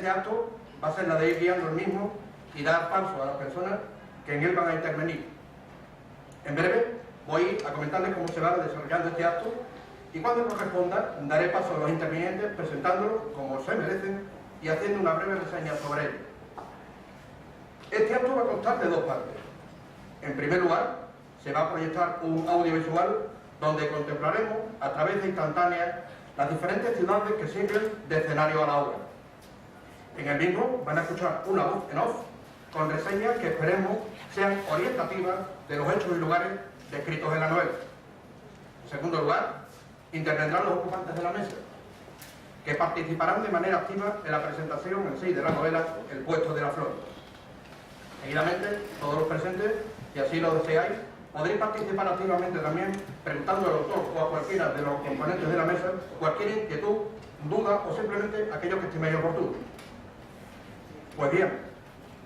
este acto va a ser la de ir guiando el mismo y dar paso a las personas que en él van a intervenir. En breve voy a comentarles cómo se va desarrollando este acto y cuando corresponda daré paso a los intervinientes presentándolos como se merecen y haciendo una breve reseña sobre ellos. Este acto va a constar de dos partes. En primer lugar, se va a proyectar un audiovisual donde contemplaremos a través de instantáneas las diferentes ciudades que sirven de escenario a la obra. En el mismo van a escuchar una voz en off con reseñas que esperemos sean orientativas de los hechos y lugares descritos en la novela. En segundo lugar, intervendrán los ocupantes de la mesa, que participarán de manera activa en la presentación en sí de la novela El puesto de la flor. Seguidamente, todos los presentes, si así lo deseáis, podréis participar activamente también preguntando al autor o a cualquiera de los componentes de la mesa cualquier inquietud, duda o simplemente aquello que estiméis oportuno. Pues bien,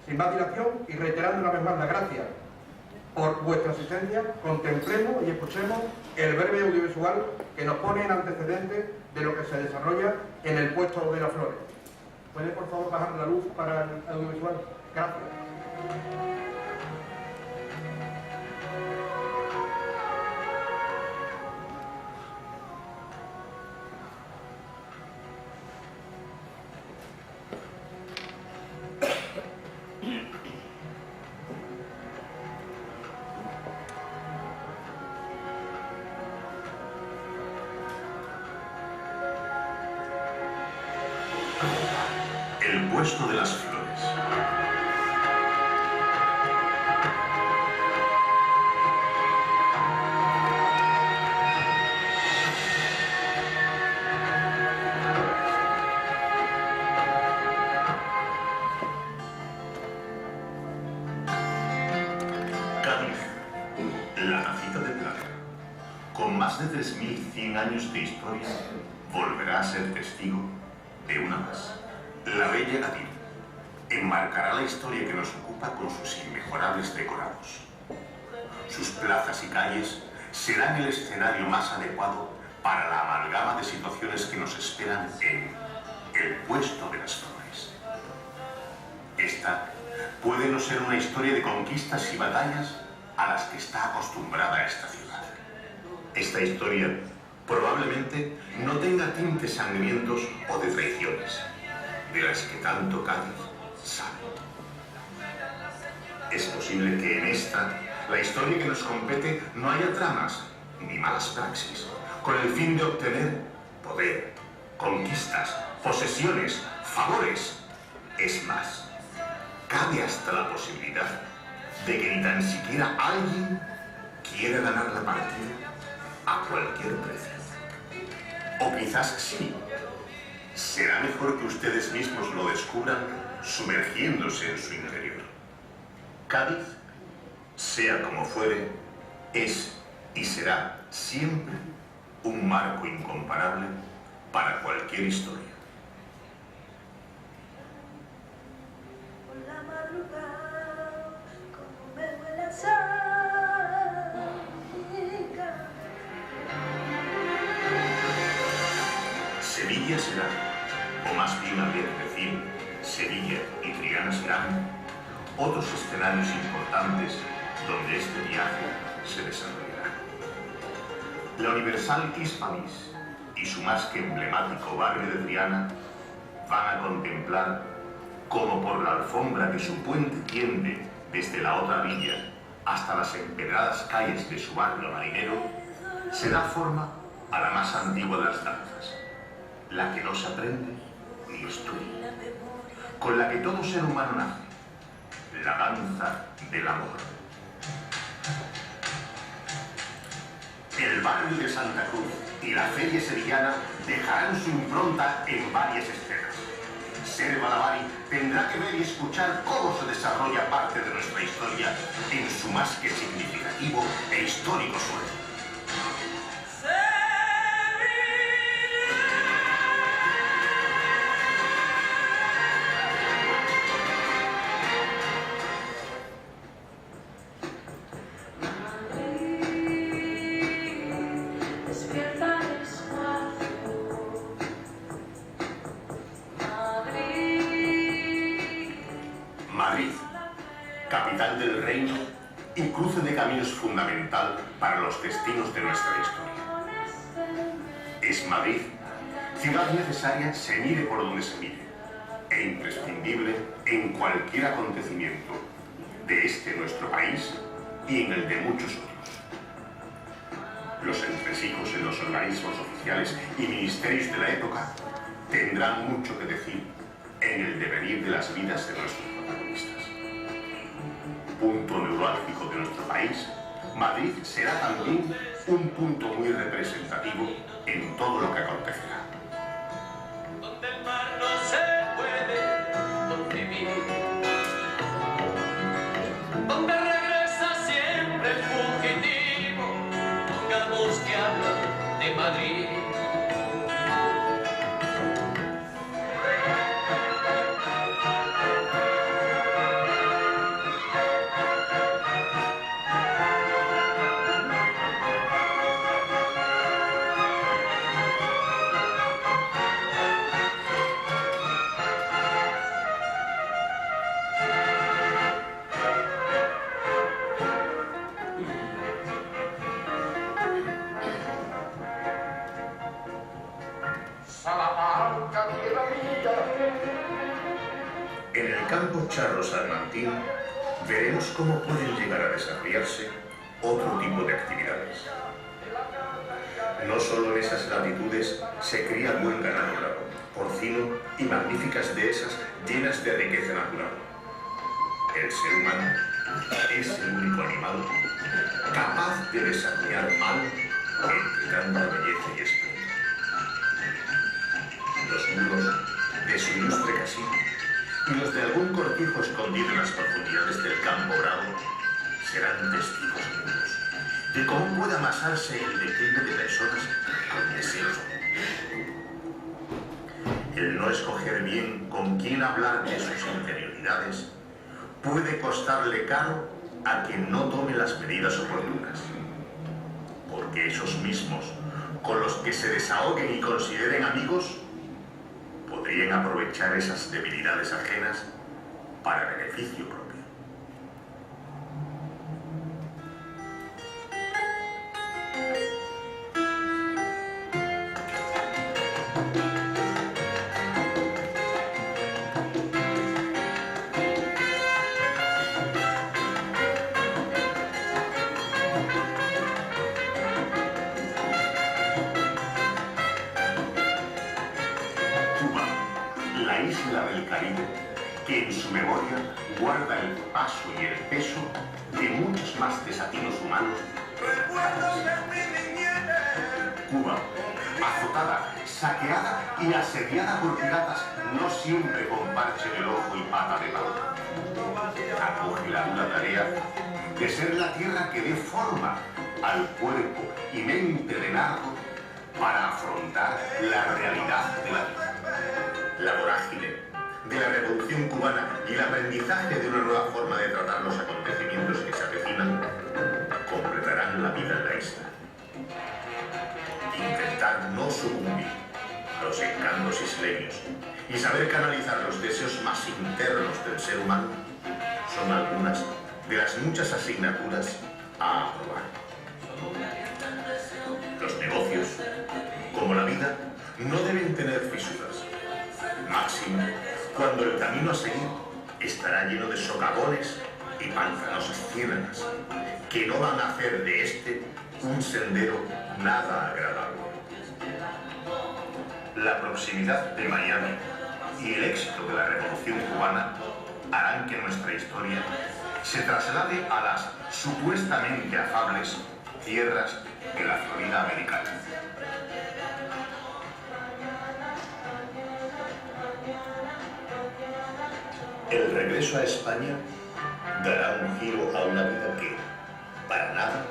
sin más dilación y reiterando una vez más la gracia por vuestra asistencia, contemplemos y escuchemos el breve audiovisual que nos pone en antecedentes de lo que se desarrolla en el puesto de las flores. ¿Puede por favor bajar la luz para el audiovisual? Gracias. El puesto de las flores. Cádiz, la tacita de plata, con más de 3100 años de historia, volverá a ser testigo de una más. La bella Gadir enmarcará la historia que nos ocupa con sus inmejorables decorados. Sus plazas y calles serán el escenario más adecuado para la amalgama de situaciones que nos esperan en el puesto de las flores. Esta puede no ser una historia de conquistas y batallas a las que está acostumbrada esta ciudad. Esta historia probablemente no tenga tintes sangrientos o de traiciones, de las que tanto Cádiz sabe. Es posible que en esta, la historia que nos compete, no haya tramas ni malas praxis, con el fin de obtener poder, conquistas, posesiones, favores. Es más, cabe hasta la posibilidad de que ni tan siquiera alguien quiera ganar la partida a cualquier precio. O quizás sí. Será mejor que ustedes mismos lo descubran sumergiéndose en su interior. Cádiz, sea como fuere, es y será siempre un marco incomparable para cualquier historia. Por la madrugada, como me huele a sal. Sevilla será, o más bien habría que decir, Sevilla y Triana serán otros escenarios importantes donde este viaje se desarrollará. La Universal Hispalis y su más que emblemático barrio de Triana van a contemplar cómo por la alfombra que su puente tiende desde la otra villa hasta las empedradas calles de su barrio marinero se da forma a la más antigua de las danzas, la que no se aprende ni estudia, con la que todo ser humano nace, la danza del amor. El barrio de Santa Cruz y la feria sevillana dejarán su impronta en varias escenas. Ser Balavari tendrá que ver y escuchar cómo se desarrolla parte de nuestra historia en su más que significativo e histórico suelo. Madrid. capital del reino y cruce de caminos fundamental para los destinos de nuestra historia. Es Madrid, ciudad necesaria se mire por donde se mire, e imprescindible en cualquier acontecimiento de este nuestro país y en el de muchos otros. Los entresijos en los organismos oficiales y ministerios de la época tendrán mucho que decir en el devenir de las vidas de nuestros protagonistas. Punto neurálgico de nuestro país, Madrid será también un punto muy representativo en todo lo que acontecerá. Donde el mar no se puede comprimir, donde regresa siempre el fugitivo, pongamos que habla de Madrid. En el campo charro salmantín veremos cómo pueden llegar a desarrollarse otro tipo de actividades. No solo en esas latitudes se cría buen ganado bravo, porcino y magníficas dehesas llenas de riqueza natural. El ser humano es el único animal capaz de desarrollar mal entre tanta belleza y esplendor. Los muros de su ilustre casino y los de algún cortijo escondido en las profundidades del campo bravo serán testigos mudos de cómo puede amasarse el declive de personas con deseos. El no escoger bien con quién hablar de sus interioridades puede costarle caro a quien no tome las medidas oportunas, porque esos mismos con los que se desahoguen y consideren amigos podrían aprovechar esas debilidades ajenas para beneficio propio. La isla del Caribe, que en su memoria guarda el paso y el peso de muchos más desatinos humanos. Cuba, azotada, saqueada y asediada por piratas, no siempre con parche en el ojo y pata de palo. Acoge la dura tarea de ser la tierra que dé forma al cuerpo y mente de narco para afrontar la realidad de la vida. La vorágine de la revolución cubana y el aprendizaje de una nueva forma de tratar los acontecimientos que se avecinan completarán la vida en la isla. Intentar no sucumbir a los encantos isleños y saber canalizar los deseos más internos del ser humano son algunas de las muchas asignaturas a aprobar. Los negocios, como la vida, no deben tener fisuras. Máximo cuando el camino a seguir estará lleno de socavones y pantanosas ciénagas que no van a hacer de este un sendero nada agradable. La proximidad de Miami y el éxito de la Revolución Cubana harán que nuestra historia se traslade a las supuestamente afables tierras de la Florida americana. El regreso a España dará un giro a una vida que, para nada,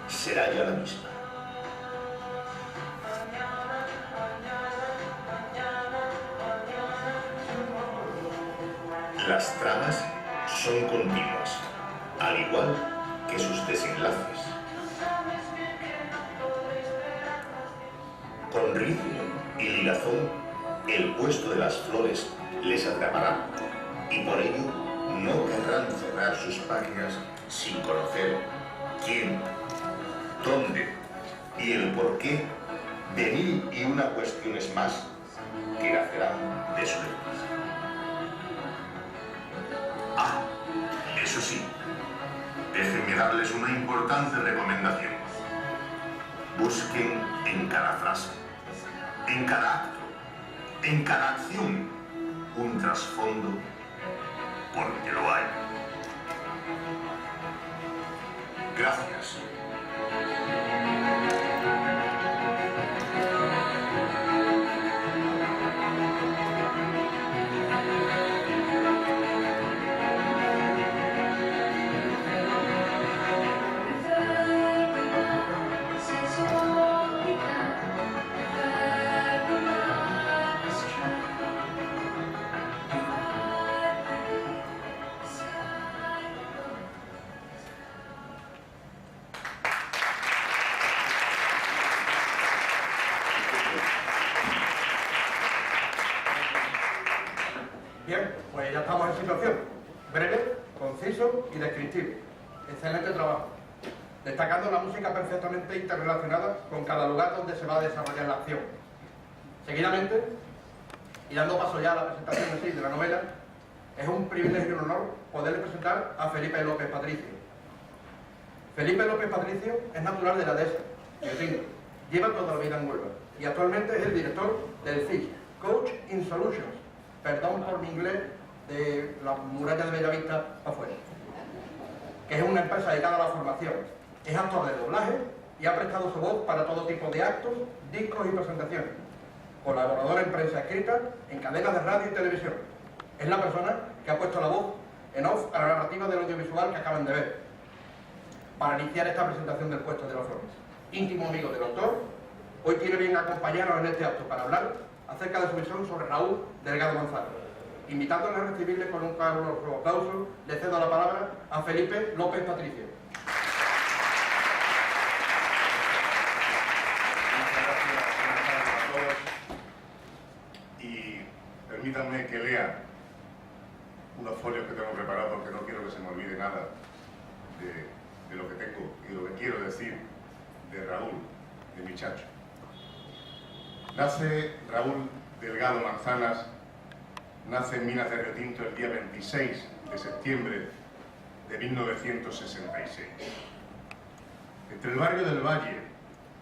será ya la misma. Las tramas son continuas, al igual que sus desenlaces. Con ritmo y ligazón, el puesto de las flores les atrapará y por ello no querrán cerrar sus páginas sin conocer quién, dónde y el por qué de mil y una cuestiones más que nacerán de su lectura. Ah, eso sí, déjenme darles una importante recomendación. Busquen en cada frase, en cada acto, en cada acción, un trasfondo, porque lo hay. Gracias. Bien, pues ya estamos en situación. Breve, conciso y descriptivo. Excelente trabajo. Destacando la música perfectamente interrelacionada con cada lugar donde se va a desarrollar la acción. Seguidamente, y dando paso ya a la presentación en sí de la novela, es un privilegio y un honor poderle presentar a Felipe López Patricio. Felipe López Patricio es natural de la Dehesa, Río. Lleva toda la vida en Huelva y actualmente es el director del CIS, Coach in Solutions. Perdón por mi inglés, de la muralla de Bellavista afuera, que es una empresa dedicada a la formación. Es actor de doblaje y ha prestado su voz para todo tipo de actos, discos y presentaciones. Colaborador en prensa escrita, en cadenas de radio y televisión. Es la persona que ha puesto la voz en off a la narrativa del audiovisual que acaban de ver, para iniciar esta presentación del Puesto de las Flores. Íntimo amigo del autor, hoy tiene bien acompañarnos en este acto para hablar acerca de su visión sobre Raúl Delgado Manzano. Invitándole a recibirle con un caluroso aplauso, le cedo la palabra a Felipe López Patricio. Muchas gracias a todos. Y permítanme que lea unos folios que tengo preparados, porque no quiero que se me olvide nada de lo que tengo y lo que quiero decir de Raúl, de mi chacho. Nace Raúl Delgado Manzanas, nace en Minas de Río Tinto el día 26 de septiembre de 1966. Entre el barrio del Valle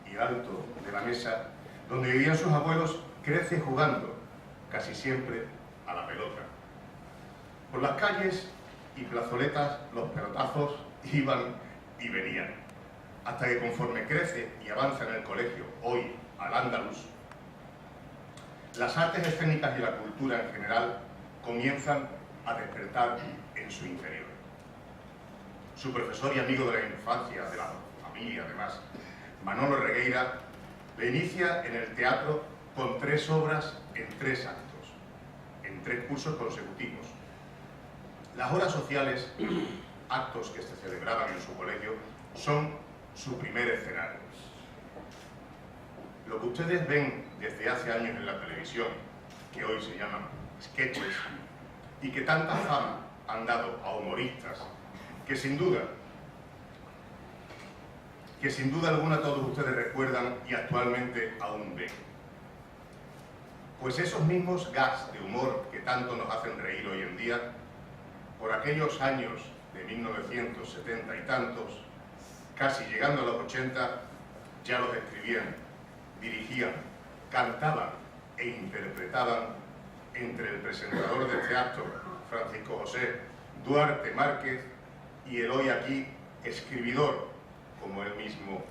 y Alto de la Mesa, donde vivían sus abuelos, crece jugando, casi siempre, a la pelota. Por las calles y plazoletas los pelotazos iban y venían, hasta que conforme crece y avanza en el colegio, hoy al Andaluz, las artes escénicas y la cultura en general comienzan a despertar en su interior. Su profesor y amigo de la infancia, de la familia además, Manolo Regueira, le inicia en el teatro con 3 obras en 3 actos, en 3 cursos consecutivos. Las horas sociales, actos que se celebraban en su colegio, son su primer escenario. Lo que ustedes ven desde hace años en la televisión, que hoy se llaman sketches, y que tanta fama han dado a humoristas, que sin duda alguna todos ustedes recuerdan y actualmente aún ven. Pues esos mismos gags de humor que tanto nos hacen reír hoy en día, por aquellos años de 1970 y tantos, casi llegando a los 80, ya los escribían, dirigían, cantaban e interpretaban entre el presentador de teatro, Francisco José Duarte Márquez, y el hoy aquí escribidor, como él mismo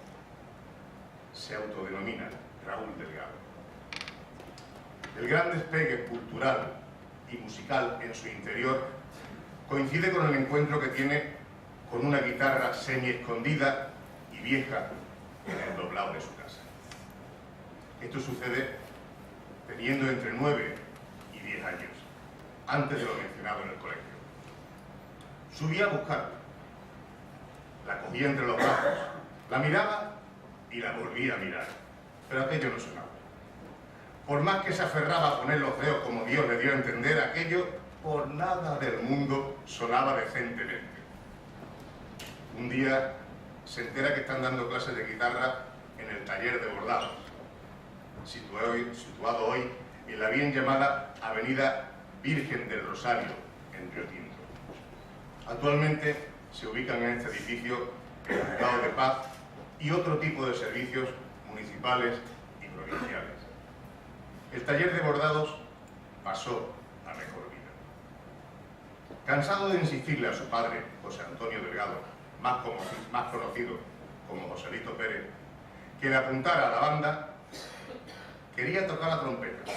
se autodenomina, Raúl Delgado. El gran despegue cultural y musical en su interior coincide con el encuentro que tiene con una guitarra semi-escondida y vieja en el doblado de su casa. Esto sucede teniendo entre 9 y 10 años, antes de lo mencionado en el colegio. Subía a buscarla, la cogía entre los brazos, la miraba y la volvía a mirar, pero aquello no sonaba. Por más que se aferraba a poner los dedos como Dios le dio a entender, aquello por nada del mundo sonaba decentemente. Un día se entera que están dando clases de guitarra en el taller de bordados, situado hoy en la bien llamada Avenida Virgen del Rosario, en Río Tinto. Actualmente se ubican en este edificio el Juzgado de Paz y otro tipo de servicios municipales y provinciales. El taller de bordados pasó a mejor vida. Cansado de insistirle a su padre, José Antonio Delgado, más conocido como Joselito Pérez, que le apuntara a la banda, quería tocar la trompeta,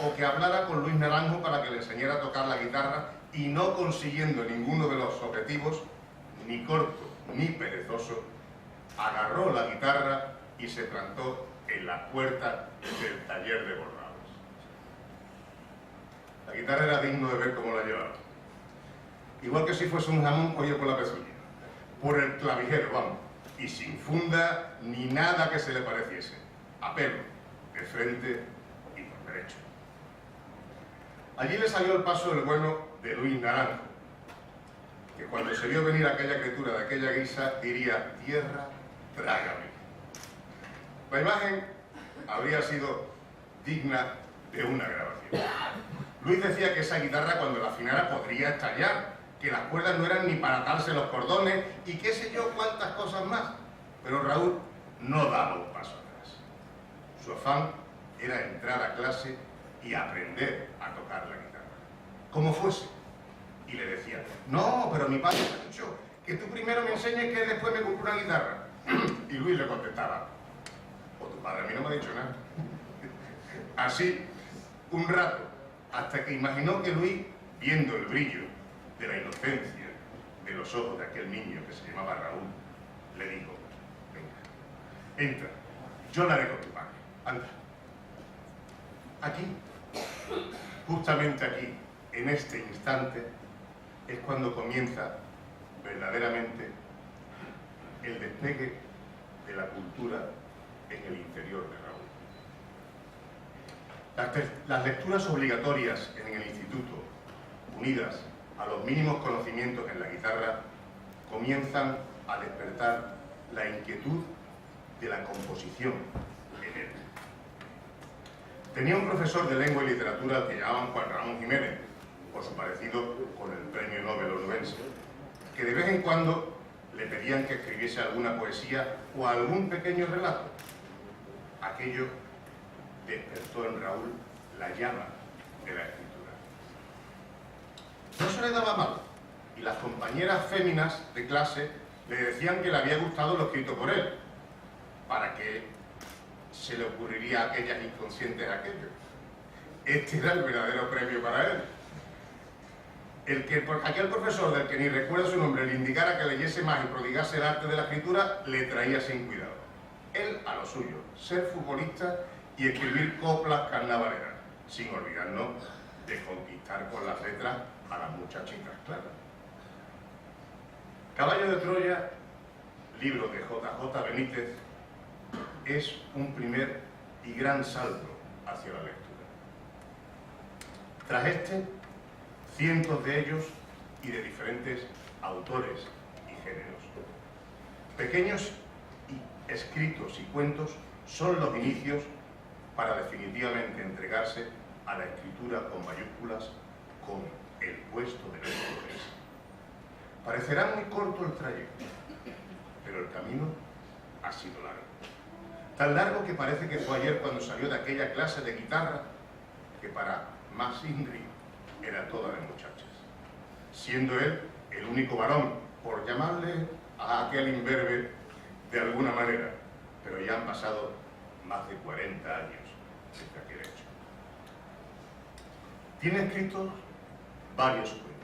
o que hablara con Luis Naranjo para que le enseñara a tocar la guitarra, y no consiguiendo ninguno de los objetivos, ni corto ni perezoso, agarró la guitarra y se plantó en la puerta del taller de bordados. La guitarra era digno de ver cómo la llevaba. Igual que si fuese un jamón cogido por la pezuña, por el clavijero, vamos, y sin funda ni nada que se le pareciese, a pelo, de frente y por derecho. Allí le salió al paso el bueno de Luis Naranjo, que cuando se vio venir aquella criatura de aquella guisa diría: tierra, trágame. La imagen habría sido digna de una grabación. Luis decía que esa guitarra cuando la afinara podría estallar, que las cuerdas no eran ni para atarse los cordones y qué sé yo cuántas cosas más. Pero Raúl no daba un paso atrás. Su afán era entrar a clase y aprender a tocar la guitarra, como fuese. Y le decía: no, pero mi padre me ha dicho que tú primero me enseñes que después me compre una guitarra. Y Luis le contestaba: o tu padre a mí no me ha dicho nada. Así, un rato, hasta que imaginó que Luis, viendo el brillo de la inocencia de los ojos de aquel niño que se llamaba Raúl, le dijo: venga, entra, yo la haré con tu padre, anda. Aquí, justamente aquí, en este instante, es cuando comienza verdaderamente el despegue de la cultura en el interior de Raúl. Las lecturas obligatorias en el instituto, unidas a los mínimos conocimientos en la guitarra, comienzan a despertar la inquietud de la composición en él. Tenía un profesor de lengua y literatura al que llamaban Juan Ramón Jiménez, por su parecido con el premio Nobel onubense, que de vez en cuando le pedían que escribiese alguna poesía o algún pequeño relato. Aquello despertó en Raúl la llama de la escritura. No se le daba mal, y las compañeras féminas de clase le decían que le había gustado lo escrito por él, para que se le ocurriría a aquellas inconscientes aquello. Este era el verdadero premio para él. Aquel profesor del que ni recuerda su nombre le indicara que leyese más y prodigase el arte de la escritura, le traía sin cuidado. Él a lo suyo, ser futbolista y escribir coplas carnavaleras, sin olvidarnos de conquistar con las letras a las muchachitas, claro. Caballo de Troya, libro de J.J. Benítez, es un primer y gran salto hacia la lectura. Tras este, cientos de ellos y de diferentes autores y géneros. Pequeños escritos y cuentos son los inicios para definitivamente entregarse a la escritura con mayúsculas con el puesto de los autores. Parecerá muy corto el trayecto, pero el camino ha sido largo. Tan largo que parece que fue ayer cuando salió de aquella clase de guitarra que para más Ingrid era toda de muchachas, siendo él el único varón, por llamarle a aquel imberbe de alguna manera, pero ya han pasado más de 40 años desde aquel hecho. Tiene escritos varios cuentos.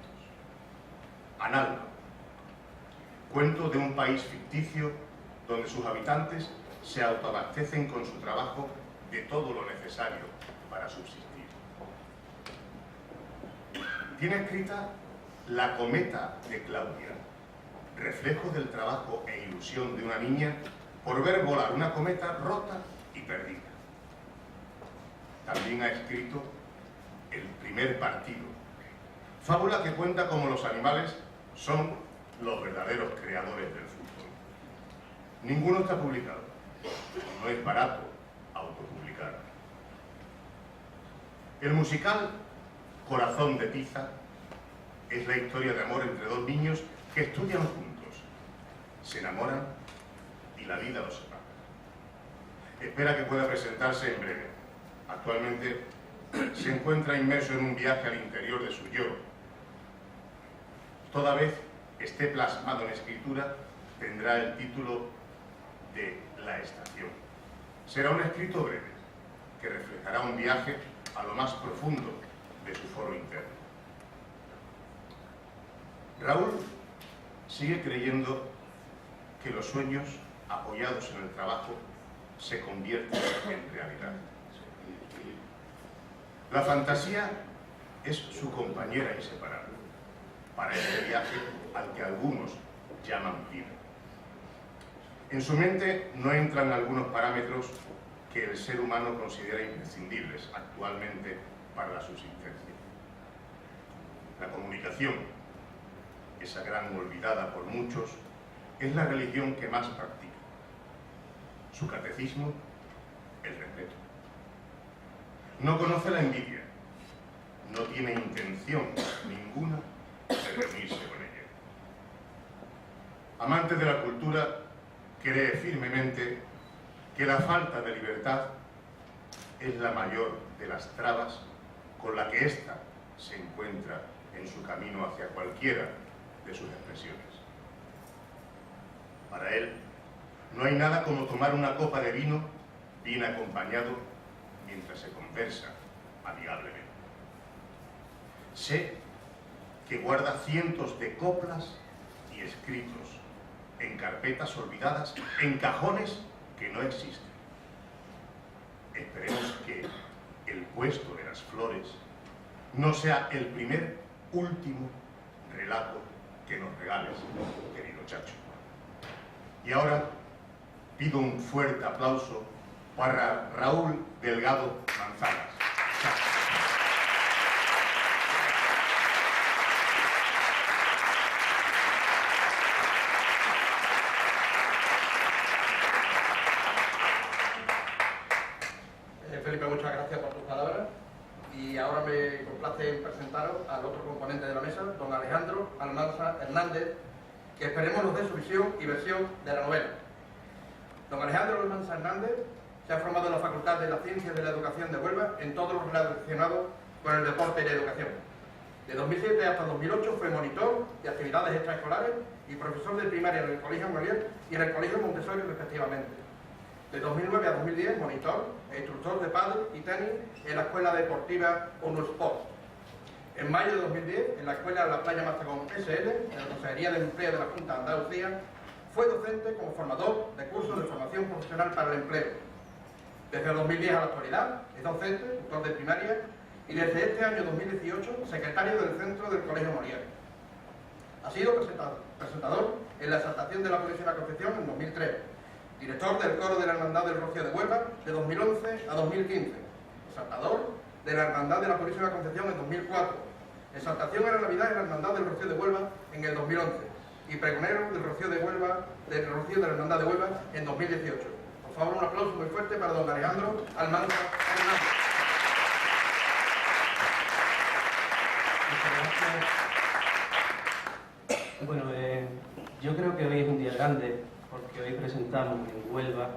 Analba, cuento de un país ficticio donde sus habitantes se autoabastecen con su trabajo de todo lo necesario para subsistir. Tiene escrita La cometa de Claudia, reflejo del trabajo e ilusión de una niña por ver volar una cometa rota y perdida. También ha escrito El primer partido, Fábula que cuenta cómo los animales son los verdaderos creadores del fútbol. Ninguno está publicado. No es barato autopublicar. El musical Corazón de Tiza es la historia de amor entre dos niños que estudian juntos, se enamoran y la vida los separa. Espera que pueda presentarse en breve. Actualmente se encuentra inmerso en un viaje al interior de su yo. Toda vez esté plasmado en escritura, tendrá el título de La Estación. Será un escrito breve, que reflejará un viaje a lo más profundo de su foro interno. Raúl sigue creyendo que los sueños, apoyados en el trabajo, se convierten en realidad. La fantasía es su compañera inseparable para este viaje al que algunos llaman vida. En su mente no entran algunos parámetros que el ser humano considera imprescindibles actualmente para la subsistencia. La comunicación, esa gran olvidada por muchos, es la religión que más practica. Su catecismo, el respeto. No conoce la envidia, no tiene intención ninguna de reunirse con ella. Amante de la cultura, cree firmemente que la falta de libertad es la mayor de las trabas con la que ésta se encuentra en su camino hacia cualquiera de sus expresiones. Para él, no hay nada como tomar una copa de vino bien acompañado mientras se conversa amigablemente. Sé que guarda cientos de coplas y escritos en carpetas olvidadas, en cajones que no existen. Esperemos que el puesto de las flores no sea el primer, último relato que nos regales, querido Chacho. Y ahora pido un fuerte aplauso para Raúl Delgado Manzanas. Felipe, muchas gracias por tus palabras. Y ahora me complace presentaros al otro componente de la mesa, don Alejandro Almanza Hernández, que esperemos nos dé su visión y versión de la novela. Don Alejandro Almanza Hernández se ha formado en la Facultad de las Ciencias de la Educación de Huelva en todo lo relacionado con el deporte y la educación. De 2007 hasta 2008 fue monitor de actividades extraescolares y profesor de primaria en el Colegio Molière y en el Colegio Montessori respectivamente. De 2009 a 2010, monitor e instructor de pádel y tenis en la Escuela Deportiva ONU Sport. En mayo de 2010, en la Escuela La Playa Mastagón SL, en la Consejería de Empleo de la Junta de Andalucía, fue docente como formador de cursos de formación profesional para el empleo. Desde el 2010 a la actualidad, es docente, tutor de primaria y desde este año 2018, secretario del Centro del Colegio Molière. Ha sido presentador en la exaltación de la Purísima Concepción en 2003, director del Coro de la Hermandad del Rocío de Huelva de 2011 a 2015, exaltador de la Hermandad de la Purísima Concepción en 2004, exaltación en la Navidad en la Hermandad del Rocío de Huelva en el 2011 y pregonero del Rocío de Huelva, del Rocío de la Hermandad de Huelva en 2018. Por favor, un aplauso muy fuerte para don Alejandro Almanza Hernández. Bueno, yo creo que hoy es un día grande porque hoy presentamos en Huelva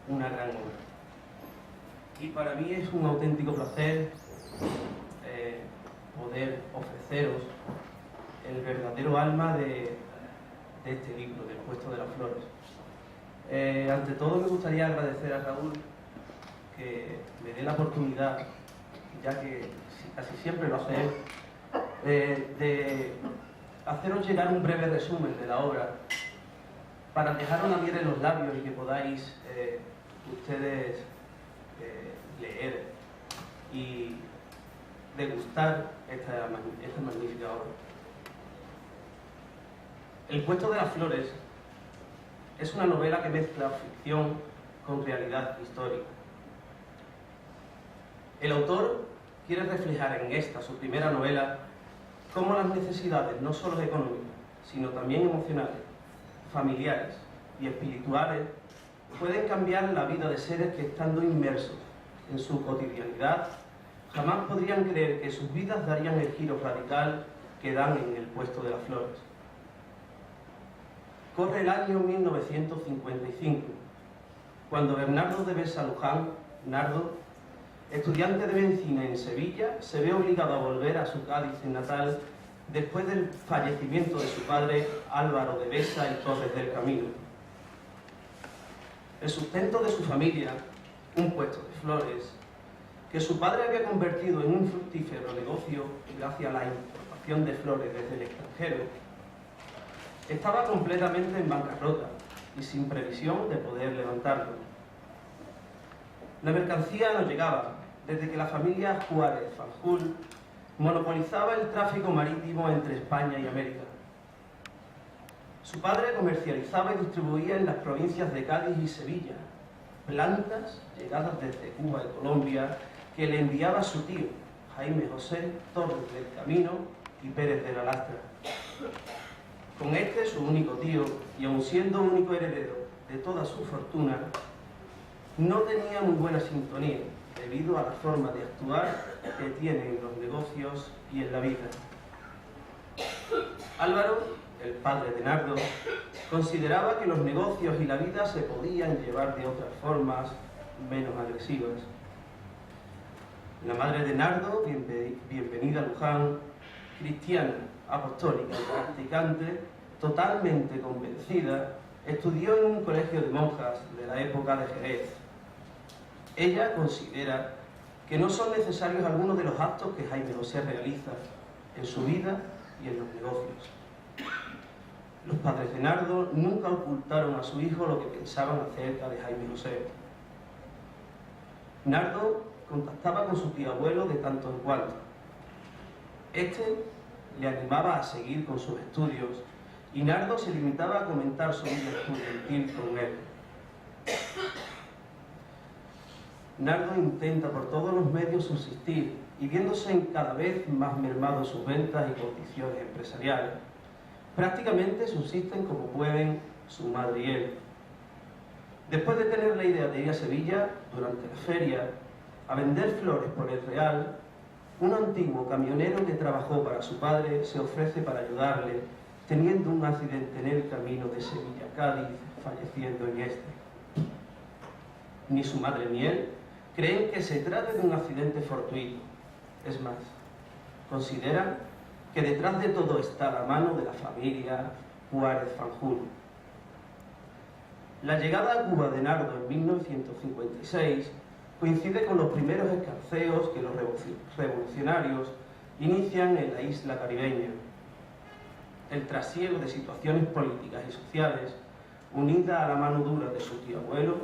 una gran obra. Y para mí es un auténtico placer poder ofreceros el verdadero alma de este libro, del Puesto de las Flores. Ante todo me gustaría agradecer a Raúl que me dé la oportunidad, ya que casi siempre lo hace él, de haceros llegar un breve resumen de la obra para dejar una miel en los labios y que podáis ustedes leer y degustar esta magnífica obra. El Puesto de las Flores es una novela que mezcla ficción con realidad histórica. El autor quiere reflejar en esta, su primera novela, cómo las necesidades, no solo económicas, sino también emocionales, familiares y espirituales, pueden cambiar la vida de seres que, estando inmersos en su cotidianidad, jamás podrían creer que sus vidas darían el giro radical que dan en el puesto de las flores. Corre el año 1955, cuando Bernardo de Besa Luján, Nardo, estudiante de medicina en Sevilla, se ve obligado a volver a su Cádiz natal después del fallecimiento de su padre Álvaro de Besa y Torres del Camino. El sustento de su familia, un puesto de flores, que su padre había convertido en un fructífero negocio gracias a la importación de flores desde el extranjero, estaba completamente en bancarrota y sin previsión de poder levantarlo. La mercancía no llegaba desde que la familia Juárez Fanjul monopolizaba el tráfico marítimo entre España y América. Su padre comercializaba y distribuía en las provincias de Cádiz y Sevilla plantas llegadas desde Cuba y Colombia que le enviaba su tío, Jaime José Torres del Camino y Pérez de la Lastra. Con este, su único tío, y aun siendo único heredero de toda su fortuna, no tenía muy buena sintonía debido a la forma de actuar que tiene en los negocios y en la vida. Álvaro, el padre de Nardo, consideraba que los negocios y la vida se podían llevar de otras formas menos agresivas. La madre de Nardo, Bienvenida Luján, cristiana, apostólica y practicante, totalmente convencida, estudió en un colegio de monjas de la época de Jerez. Ella considera que no son necesarios algunos de los actos que Jaime José realiza en su vida y en los negocios. Los padres de Nardo nunca ocultaron a su hijo lo que pensaban acerca de Jaime José. Nardo contactaba con su tío abuelo de tanto en cuando. Este le animaba a seguir con sus estudios y Nardo se limitaba a comentar su vida estudiantil con él. Nardo intenta por todos los medios subsistir y viéndose en cada vez más mermados sus ventas y condiciones empresariales, prácticamente subsisten como pueden su madre y él. Después de tener la idea de ir a Sevilla durante la feria a vender flores por el Real, un antiguo camionero que trabajó para su padre se ofrece para ayudarle, teniendo un accidente en el camino de Sevilla a Cádiz, falleciendo en este. Ni su madre ni él creen que se trate de un accidente fortuito. Es más, consideran que detrás de todo está la mano de la familia Juárez Fanjul. La llegada a Cuba de Nardo en 1956 coincide con los primeros escarceos que los revolucionarios inician en la isla caribeña. El trasiego de situaciones políticas y sociales, unida a la mano dura de su tío abuelo,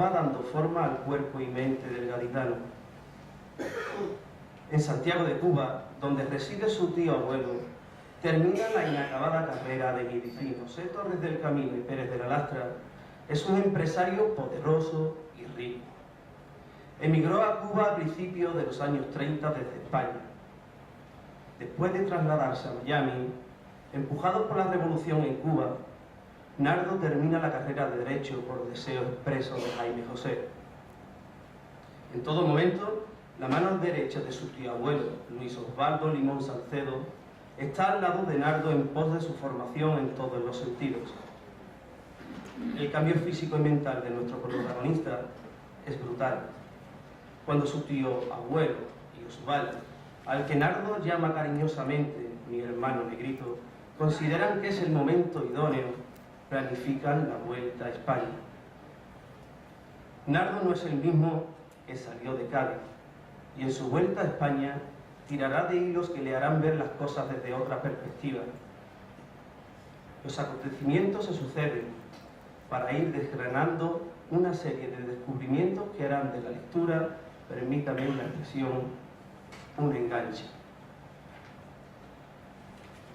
va dando forma al cuerpo y mente del gaditano. En Santiago de Cuba, donde reside su tío abuelo, termina la inacabada carrera de medicina. José Torres del Camino y Pérez de la Lastra es un empresario poderoso y rico. Emigró a Cuba a principios de los años 30 desde España. Después de trasladarse a Miami, empujado por la revolución en Cuba, Nardo termina la carrera de Derecho por deseo expreso de Jaime José. En todo momento, la mano derecha de su tío abuelo, Luis Osvaldo Limón Salcedo, está al lado de Nardo en pos de su formación en todos los sentidos. El cambio físico y mental de nuestro protagonista es brutal. Cuando su tío abuelo y Osvaldo, al que Nardo llama cariñosamente mi hermano negrito, consideran que es el momento idóneo, planifican la vuelta a España. Nardo no es el mismo que salió de Cádiz, y en su vuelta a España tirará de hilos que le harán ver las cosas desde otra perspectiva. Los acontecimientos se suceden para ir desgranando una serie de descubrimientos que harán de la lectura, permítame la expresión, un enganche.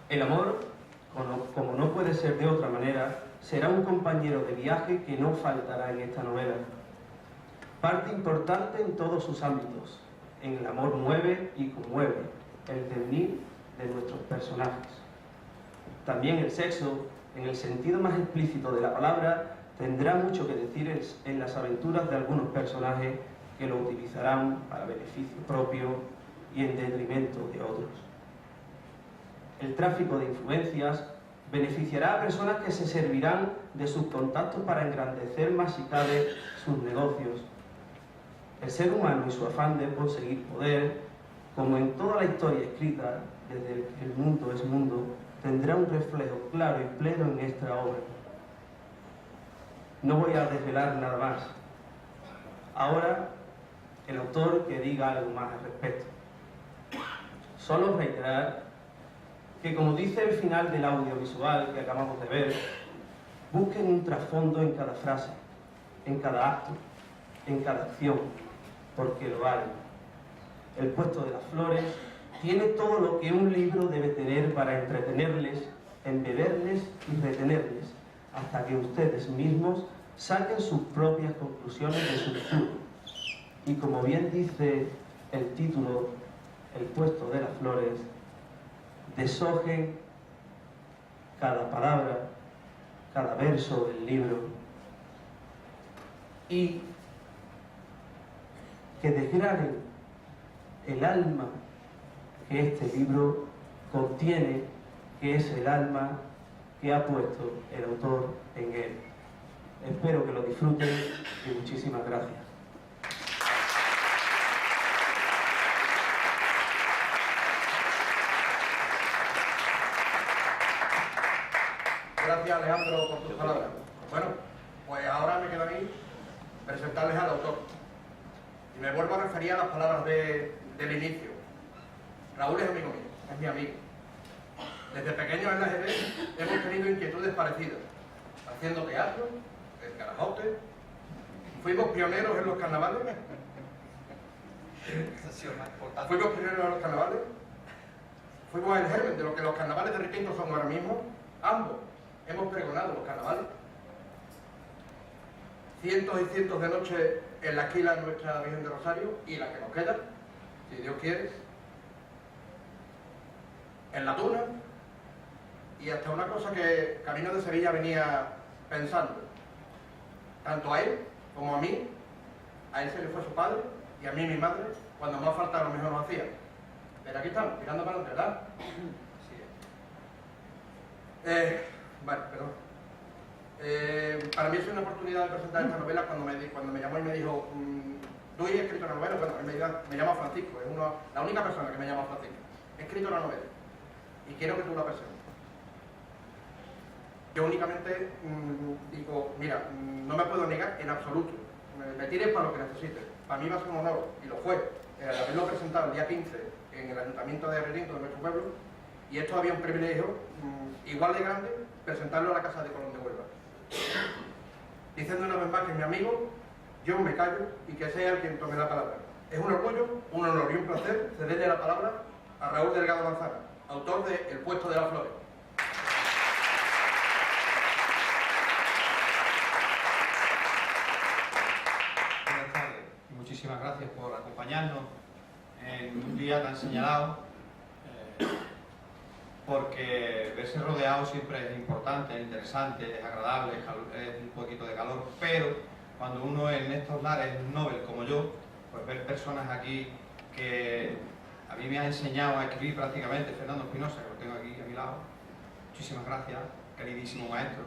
El amor, como no puede ser de otra manera, será un compañero de viaje que no faltará en esta novela. Parte importante en todos sus ámbitos. En el amor mueve y conmueve, el devenir de nuestros personajes. También el sexo, en el sentido más explícito de la palabra, tendrá mucho que decir en las aventuras de algunos personajes que lo utilizarán para beneficio propio y en detrimento de otros. El tráfico de influencias beneficiará a personas que se servirán de sus contactos para engrandecer más si cabe sus negocios. El ser humano y su afán de conseguir poder, como en toda la historia escrita desde que el mundo es mundo, tendrá un reflejo claro y pleno en esta obra. No voy a desvelar nada más. Ahora, el autor que diga algo más al respecto. Solo reiterar que, como dice el final del audiovisual que acabamos de ver, busquen un trasfondo en cada frase, en cada acto, en cada acción, porque lo hay. El puesto de las flores tiene todo lo que un libro debe tener para entretenerles, embeberles y retenerles, hasta que ustedes mismos saquen sus propias conclusiones de su lectura. Y como bien dice el título, El puesto de las flores, deshojen cada palabra, cada verso del libro y que desgranen el alma que este libro contiene, que es el alma que ha puesto el autor en él. Espero que lo disfruten y muchísimas gracias. Gracias, Alejandro, por tus palabras. Bueno, pues ahora me queda a mí presentarles al autor. Y me vuelvo a referir a las palabras del inicio. Raúl es amigo mío, es mi amigo. Desde pequeños en la GB hemos tenido inquietudes parecidas, haciendo teatro, el Carajote, fuimos pioneros en los carnavales. Fuimos pioneros en los carnavales, fuimos el germen de lo que los carnavales de Requinto son ahora mismo. Ambos hemos pregonado los carnavales. Cientos y cientos de noches en la esquila de nuestra Virgen de Rosario y la que nos queda, si Dios quiere, en la Tuna, y hasta una cosa que Camino de Sevilla venía pensando. Tanto a él como a mí, a él se le fue su padre y a mí mi madre, cuando más falta a lo mejor nos hacía. Pero aquí estamos, tirando para adelante, ¿verdad? Vale, perdón. Para mí es una oportunidad de presentar esta novela cuando me llamó y me dijo ¿tú has escrito una novela? Bueno, me llama Francisco, es la única persona que me llama Francisco. He escrito una novela y quiero que tú la presentes. Yo únicamente digo, mira, no me puedo negar en absoluto. Me tires para lo que necesites. Para mí va a ser un honor, y lo fue, haberlo presentado el día 15 en el Ayuntamiento de Requinto, de nuestro pueblo, y es todavía un privilegio igual de grande presentarlo a la Casa de Colón de Huelva. Diciendo una vez más que es mi amigo, yo me callo y que sea el quien tome la palabra. Es un orgullo, un honor y un placer cederle la palabra a Raúl Delgado Manzana, autor de El puesto de las flores. Buenas tardes y muchísimas gracias por acompañarnos en un día tan señalado, porque verse rodeado siempre es importante, es interesante, es agradable, es un poquito de calor, pero cuando uno en estos lares es Nobel como yo, pues ver personas aquí que a mí me ha enseñado a escribir prácticamente Fernando Espinosa, que lo tengo aquí a mi lado. Muchísimas gracias, queridísimo maestro.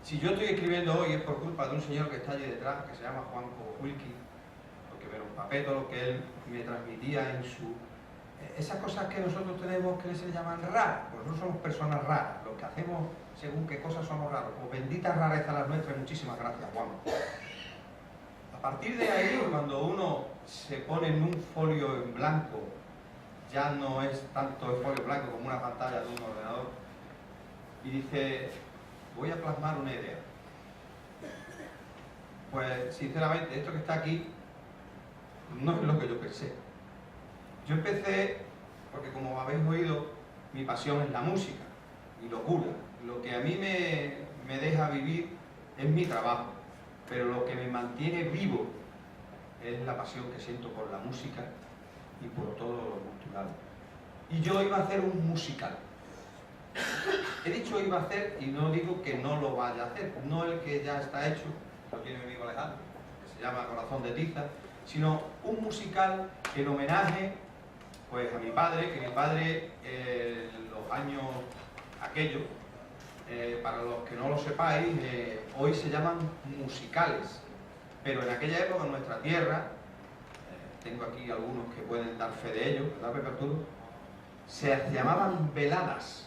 Si yo estoy escribiendo hoy es por culpa de un señor que está allí detrás, que se llama Juanjo Wilkie, porque me lo empapé todo lo que él me transmitía en su... Esas cosas que nosotros tenemos que se llaman raras, pues no somos personas raras, lo que hacemos según qué cosas somos raros, pues benditas rarezas las nuestras, muchísimas gracias, Juanjo. A partir de ahí, cuando uno se pone en un folio en blanco, ya no es tanto el folio blanco como una pantalla de un ordenador, y dice, voy a plasmar una idea. Pues, sinceramente, esto que está aquí no es lo que yo pensé. Yo empecé, porque como habéis oído, mi pasión es la música, mi locura. Lo que a mí me deja vivir es mi trabajo, pero lo que me mantiene vivo es la pasión que siento por la música y por todo lo cultural. y yo iba a hacer un musical. He dicho iba a hacer y no digo que no lo vaya a hacer, no el que ya está hecho, lo tiene mi amigo Alejandro, que se llama Corazón de Tiza, sino un musical en homenaje pues a mi padre, que mi padre en los años aquellos, para los que no lo sepáis, hoy se llaman musicales, pero en aquella época en nuestra tierra, tengo aquí algunos que pueden dar fe de ello, ¿verdad, Pepe Arturo? Se llamaban veladas.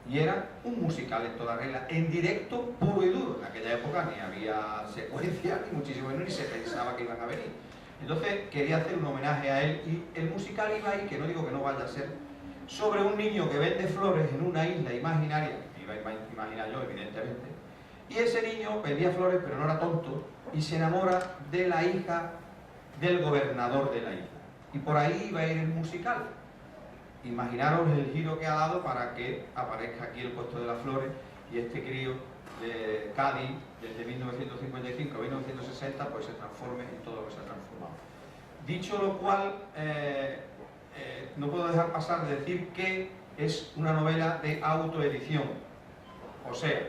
Y era un musical en toda regla, en directo puro y duro. En aquella época ni había secuencia, ni muchísimo menos, ni se pensaba que iban a venir. Entonces quería hacer un homenaje a él y el musical iba ahí, que no digo que no vaya a ser, sobre un niño que vende flores en una isla imaginaria, que iba a imaginar yo evidentemente, y ese niño vendía flores pero no era tonto y se enamora de la hija del gobernador de la isla. Y por ahí iba a ir el musical. Imaginaros el giro que ha dado para que aparezca aquí el puesto de las flores y este crío de Cádiz, desde 1955 a 1960, pues se transforme en todo lo que se ha transformado. Dicho lo cual, no puedo dejar pasar de decir que es una novela de autoedición. O sea,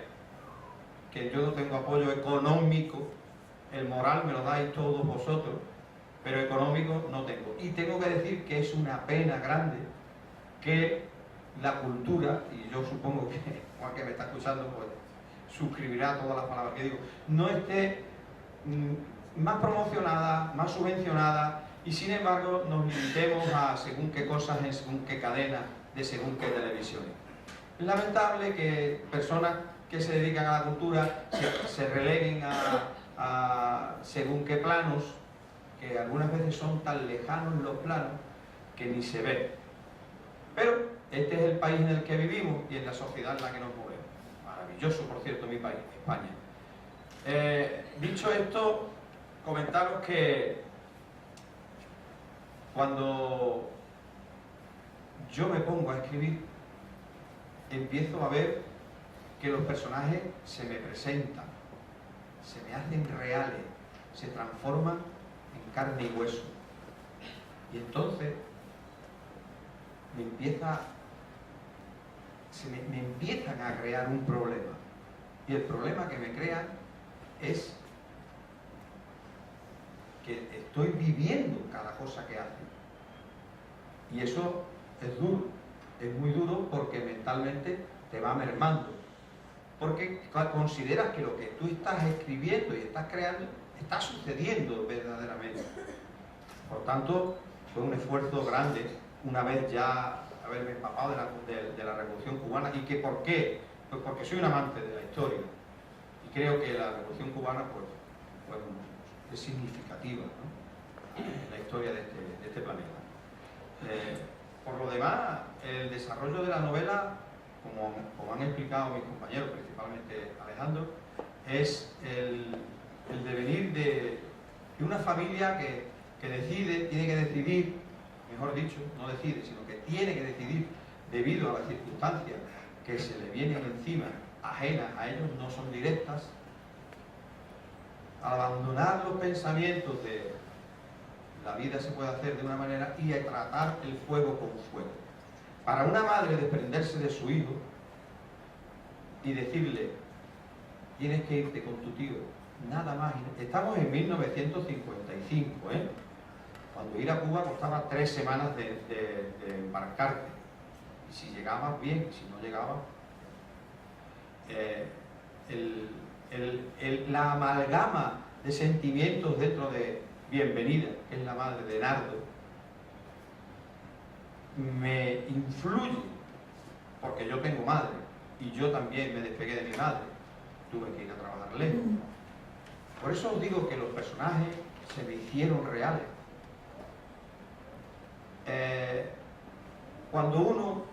que yo no tengo apoyo económico, el moral me lo dais todos vosotros, pero económico no tengo. Y tengo que decir que es una pena grande que la cultura, y yo supongo que Juan, que me está escuchando, pues suscribirá todas las palabras que digo, no esté más promocionada, más subvencionada, y sin embargo nos limitemos a según qué cosas en según qué cadenas de según qué televisiones. Es lamentable que personas que se dedican a la cultura se releguen a según qué planos, que algunas veces son tan lejanos los planos que ni se ve. Pero este es el país en el que vivimos y en la sociedad en la que nos movemos. Maravilloso, por cierto, mi país, España. Dicho esto, comentaros que cuando yo me pongo a escribir, empiezo a ver que los personajes se me presentan, se me hacen reales, se transforman en carne y hueso. Y entonces me empiezan a crear un problema. Y el problema que me crean es que estoy viviendo cada cosa que hacen. Y eso es duro, es muy duro porque mentalmente te va mermando. Porque consideras que lo que tú estás escribiendo y estás creando está sucediendo verdaderamente. Por tanto, fue un esfuerzo grande una vez ya haberme empapado de la Revolución Cubana. ¿Y que por qué? Pues porque soy un amante de la historia y creo que la Revolución Cubana pues es significativa, ¿no?, en la historia de este planeta. Por lo demás, el desarrollo de la novela, como han explicado mis compañeros, principalmente Alejandro, es el devenir de una familia que decide, tiene que decidir, mejor dicho, no decide, sino que tiene que decidir debido a las circunstancias que se le vienen encima, ajenas a ellos, no son directas, abandonar los pensamientos de la vida se puede hacer de una manera y a tratar el fuego con fuego. Para una madre desprenderse de su hijo y decirle, tienes que irte con tu tío, nada más. Estamos en 1955, cuando ir a Cuba costaba 3 semanas de embarcarte. Y si llegabas bien, si no llegabas, la amalgama de sentimientos dentro de Bienvenida, que es la madre de Nardo, me influye, porque yo tengo madre, y yo también me despegué de mi madre, tuve que ir a trabajar lejos. Por eso os digo que los personajes se me hicieron reales. Cuando uno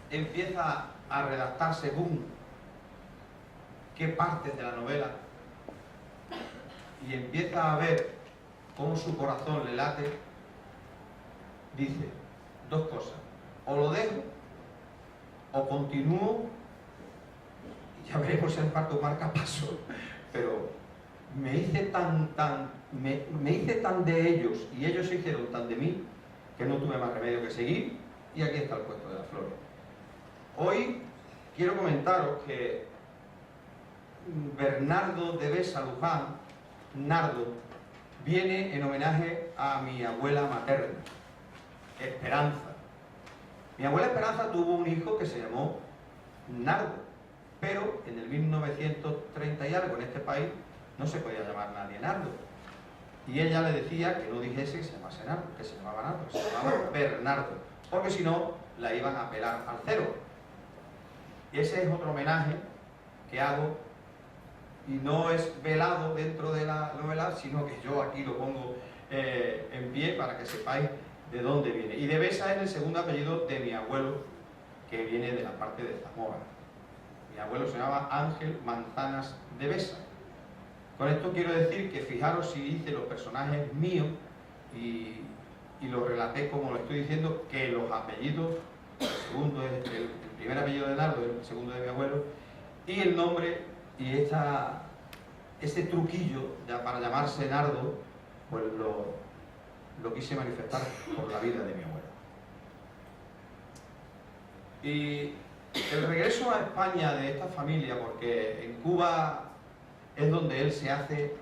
empieza a redactar según qué partes de la novela y empieza a ver cómo su corazón le late, dice dos cosas: o lo dejo o continúo y ya veremos si el parto marca paso. Pero me hice tan de ellos y ellos se hicieron tan de mí que no tuve más remedio que seguir y aquí está el puesto de las flores. Hoy quiero comentaros que Bernardo de Besa Luján, Nardo, viene en homenaje a mi abuela materna, Esperanza. Mi abuela Esperanza tuvo un hijo que se llamó Nardo, pero en el 1930 y algo en este país no se podía llamar nadie Nardo. Y ella le decía que no dijese que se llamase Nardo, que se llamaba Nardo, que se llamaba Bernardo, porque si no la iban a pelar al cero. Y ese es otro homenaje que hago, y no es velado dentro de la novela, sino que yo aquí lo pongo en pie para que sepáis de dónde viene. Y de Besa es el segundo apellido de mi abuelo, que viene de la parte de Zamora. Mi abuelo se llamaba Ángel Manzanas de Besa. Con esto quiero decir que fijaros si hice los personajes míos y los relaté como lo estoy diciendo, que los apellidos, el segundo es el primer apellido de Nardo, el segundo de mi abuelo, y el nombre y este truquillo ya para llamarse Nardo, pues lo quise manifestar por la vida de mi abuelo. Y el regreso a España de esta familia, porque en Cuba es donde él se hace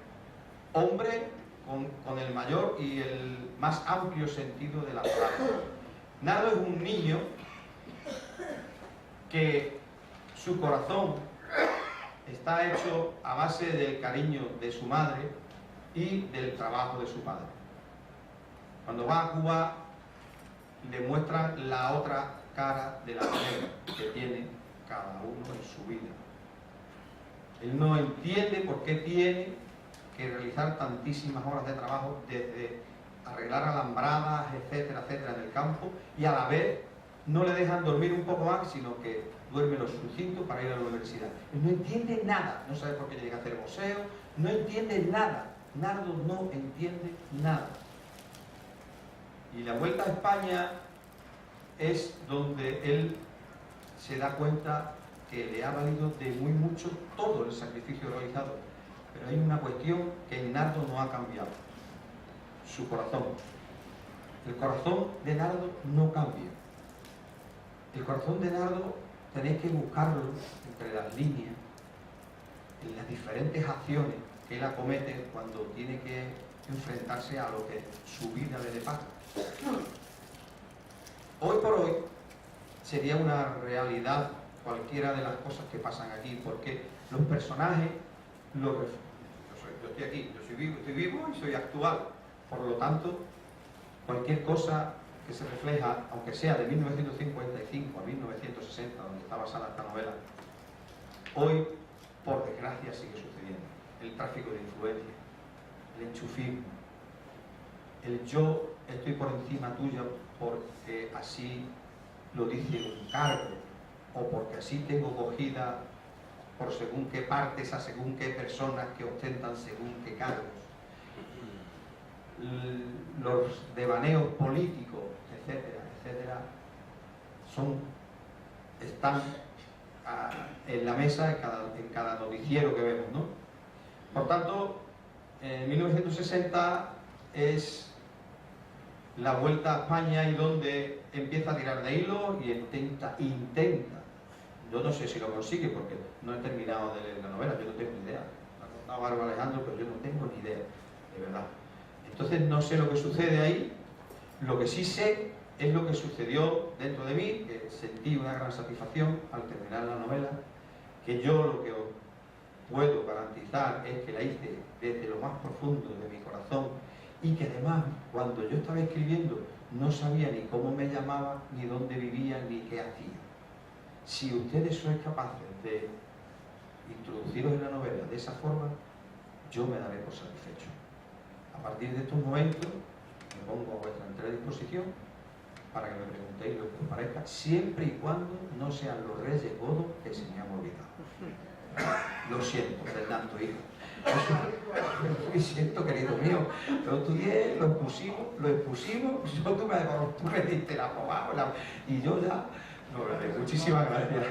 hombre con el mayor y el más amplio sentido de la palabra. Nardo es un niño que su corazón está hecho a base del cariño de su madre y del trabajo de su padre. Cuando va a Cuba le muestran la otra cara de la moneda que tiene cada uno en su vida. Él no entiende por qué tiene que realizar tantísimas horas de trabajo, desde arreglar alambradas, etcétera, etcétera, en el campo, y a la vez no le dejan dormir un poco más, sino que duerme lo suficiente para ir a la universidad. Él no entiende nada, no sabe por qué llega a hacer boxeo, no entiende nada. Nardo no entiende nada. Y la vuelta a España es donde él se da cuenta que le ha valido de muy mucho todo el sacrificio realizado. Pero hay una cuestión que en Nardo no ha cambiado: su corazón. El corazón de Nardo no cambia. El corazón de Nardo tenéis que buscarlo entre las líneas, en las diferentes acciones que él acomete cuando tiene que enfrentarse a lo que su vida le depara. Hoy por hoy sería una realidad cualquiera de las cosas que pasan aquí, porque los personajes yo estoy aquí, yo estoy vivo y soy actual. Por lo tanto, cualquier cosa que se refleja, aunque sea de 1955 a 1960, donde está basada esta novela, hoy, por desgracia, sigue sucediendo. El tráfico de influencia, el enchufismo, el yo estoy por encima tuya porque así lo dice un cargo, o porque así tengo cogida por según qué partes a según qué personas que ostentan según qué cargos. Los devaneos políticos, etcétera, etcétera, están en la mesa en cada noticiero que vemos, ¿no? Por tanto, en 1960 es la vuelta a España y donde empieza a tirar de hilo y intenta, yo no sé si lo consigue porque no he terminado de leer la novela, yo no tengo ni idea. La ha contado Bárbara Alejandro, pero yo no tengo ni idea, de verdad. Entonces no sé lo que sucede ahí. Lo que sí sé es lo que sucedió dentro de mí, que sentí una gran satisfacción al terminar la novela, que yo lo que os puedo garantizar es que la hice desde lo más profundo de mi corazón, y que además cuando yo estaba escribiendo no sabía ni cómo me llamaba, ni dónde vivía, ni qué hacía. Si ustedes sois capaces de introduciros en la novela de esa forma, yo me daré por satisfecho. A partir de estos momentos me pongo a vuestra entera disposición para que me preguntéis lo que os parezca, siempre y cuando no sean los reyes godos que se me han olvidado. Lo siento, Fernando, hijo. Lo siento, querido mío. Lo estudié, lo expusimos, tú me diste la probada y yo ya... No, muchísimas gracias.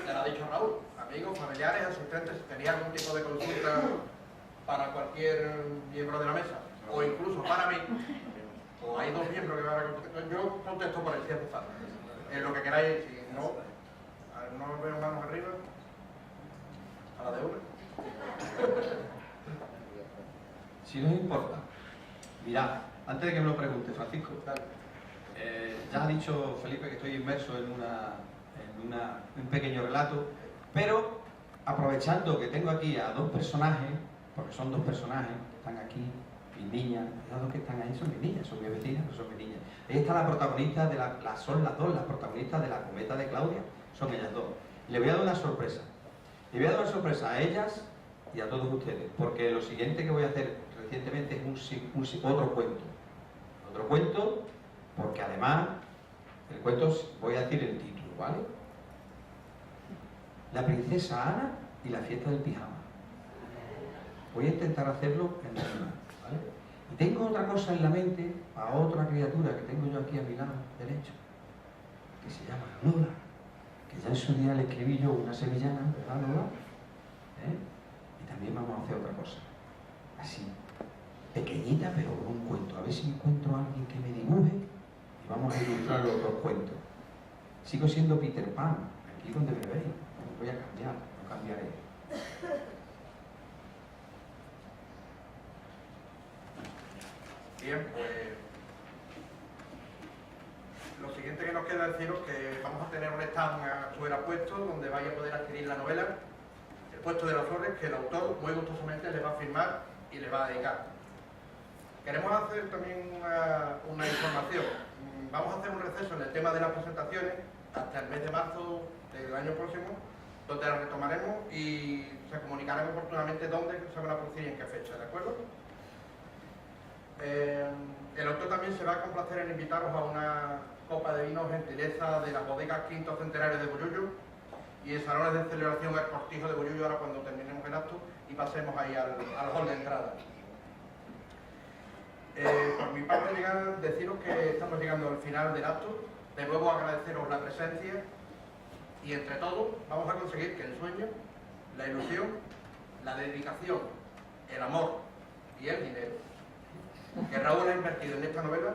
Ya lo ha dicho Raúl, a mí amigos, familiares, asistentes, si tenéis algún tipo de consulta para cualquier miembro de la mesa, o incluso para mí, o hay dos miembros que van a contestar, yo contesto por el si hace falta. Lo que queráis, si no, no veo manos arriba, a la de una. Si no os importa, mirad, antes de que me lo pregunte, Francisco, ya ha dicho Felipe que estoy inmerso en un pequeño relato, pero aprovechando que tengo aquí a dos personajes, porque son dos personajes que están aquí, mis niñas, las dos que están ahí son mis niñas, son mis vecinas, pero son mis niñas. Ahí está la protagonista, son las dos, las protagonistas de La cometa de Claudia, son ellas dos. Le voy a dar una sorpresa. Le voy a dar una sorpresa a ellas y a todos ustedes, porque lo siguiente que voy a hacer recientemente es otro cuento. Otro cuento, porque además, el cuento, voy a decir el título, ¿vale? La princesa Ana y la fiesta del pijama. Voy a intentar hacerlo en rima, ¿vale? Y tengo otra cosa en la mente, a otra criatura que tengo yo aquí a mi lado derecho, que se llama Lola, que ya en su día le escribí yo una sevillana, ¿verdad, Lola? Y también vamos a hacer otra cosa, así, pequeñita pero con un cuento. A ver si encuentro a alguien que me dibuje y vamos a ilustrar los otros cuentos. Sigo siendo Peter Pan, aquí donde me veis. Voy a cambiar, no cambiaré. Bien, pues lo siguiente que nos queda deciros que vamos a tener un stand fuera puesto donde vais a poder adquirir la novela El puesto de las flores, que el autor muy gustosamente les va a firmar y les va a dedicar. Queremos hacer también una información. Vamos a hacer un receso en el tema de las presentaciones hasta el mes de marzo del año próximo, donde las retomaremos y se comunicarán oportunamente dónde se van a producir y en qué fecha, ¿de acuerdo? El autor también se va a complacer en invitaros a una copa de vino gentileza de las bodegas Quinto Centenario de Bollullo y en salones de celebración al Cortijo de Bollullo ahora cuando terminemos el acto y pasemos ahí al hall de entrada. Por mi parte, deciros que estamos llegando al final del acto. De nuevo agradeceros la presencia y entre todos vamos a conseguir que el sueño, la ilusión, la dedicación, el amor y el dinero que Raúl ha invertido en esta novela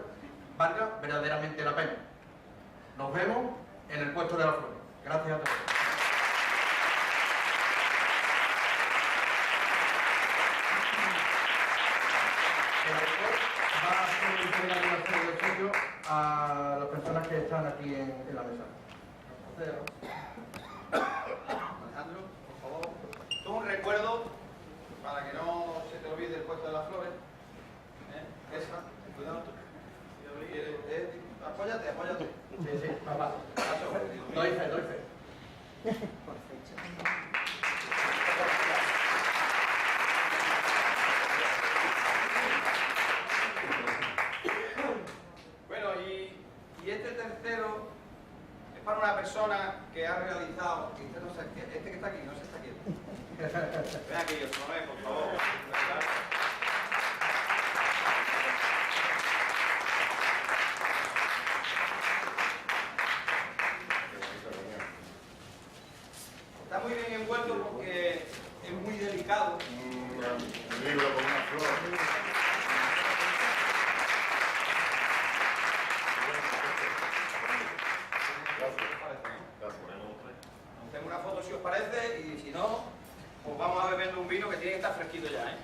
valga verdaderamente la pena. Nos vemos en el puesto de las flores. Gracias a todos. El autor va a hacer una serie de obsequios a las personas que están aquí en la mesa. Alejandro, por favor. Esto es un recuerdo para que no se te olvide el puesto de las flores. Esa, cuidado. Apóyate, apóyate. Sí, papá. Doy fe, doy fe. Bueno, y este tercero es para una persona que ha realizado, este que está aquí, no se está aquí. Ven aquí, os lo por favor. Está muy bien envuelto porque es muy delicado. Un libro con una flor. Tengo una foto si os parece y si no, pues vamos a beber un vino que tiene que estar fresquito ya, ¿eh?